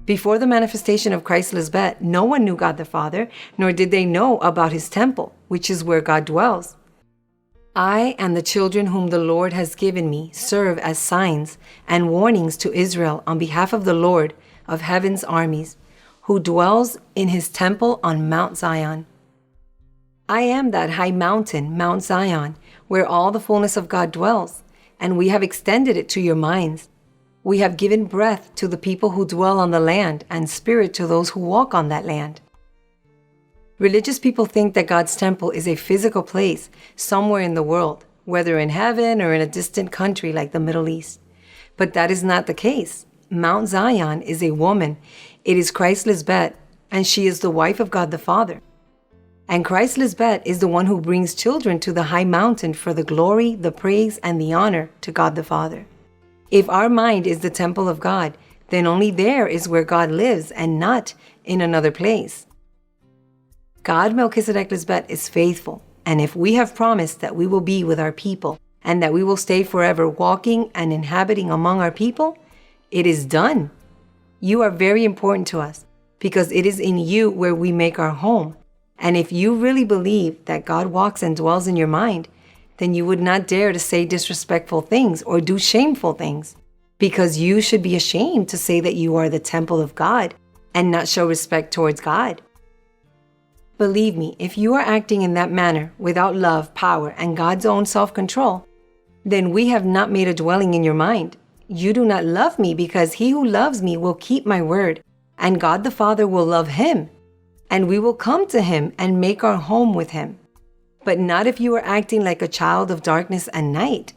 Before the manifestation of MelquisedecLisbet, no one knew God the Father, nor did they know about his temple, which is where God dwells. I and the children whom the Lord has given me serve as signs and warnings to Israel on behalf of the Lord of heaven's armies, who dwells in his temple on Mount Zion. I am that high mountain, Mount Zion, where all the fullness of God dwells, and we have extended it to your minds. We have given breath to the people who dwell on the land and spirit to those who walk on that land. Religious people think that God's temple is a physical place somewhere in the world, whether in heaven or in a distant country like the Middle East. But that is not the case. Mount Zion is a woman. It is MelquisedecLisbet, and she is the wife of God the Father. And MelquisedecLisbet is the one who brings children to the high mountain for the glory, the praise, and the honor to God the Father. If our mind is the temple of God, then only there is where God lives and not in another place. God MelquisedecLisbet is faithful, and if we have promised that we will be with our people and that we will stay forever walking and inhabiting among our people, it is done. You are very important to us because it is in you where we make our home. And if you really believe that God walks and dwells in your mind, then you would not dare to say disrespectful things or do shameful things, because you should be ashamed to say that you are the temple of God and not show respect towards God. Believe me, if you are acting in that manner without love, power, and God's own self-control, then we have not made a dwelling in your mind. You do not love me because he who loves me will keep my word, and God the Father will love him, and we will come to him and make our home with him. But not if you are acting like a child of darkness and night.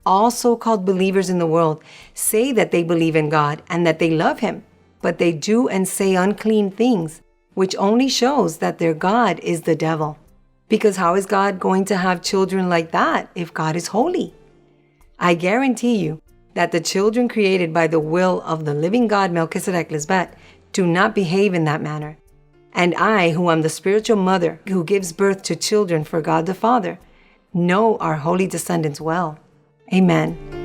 All so-called believers in the world say that they believe in God and that they love him, but they do and say unclean things, which only shows that their God is the devil. Because how is God going to have children like that if God is holy? I guarantee you that the children created by the will of the living God MelquisedecLisbet do not behave in that manner. And I, who am the spiritual mother who gives birth to children for God the Father, know our holy descendants well. Amen.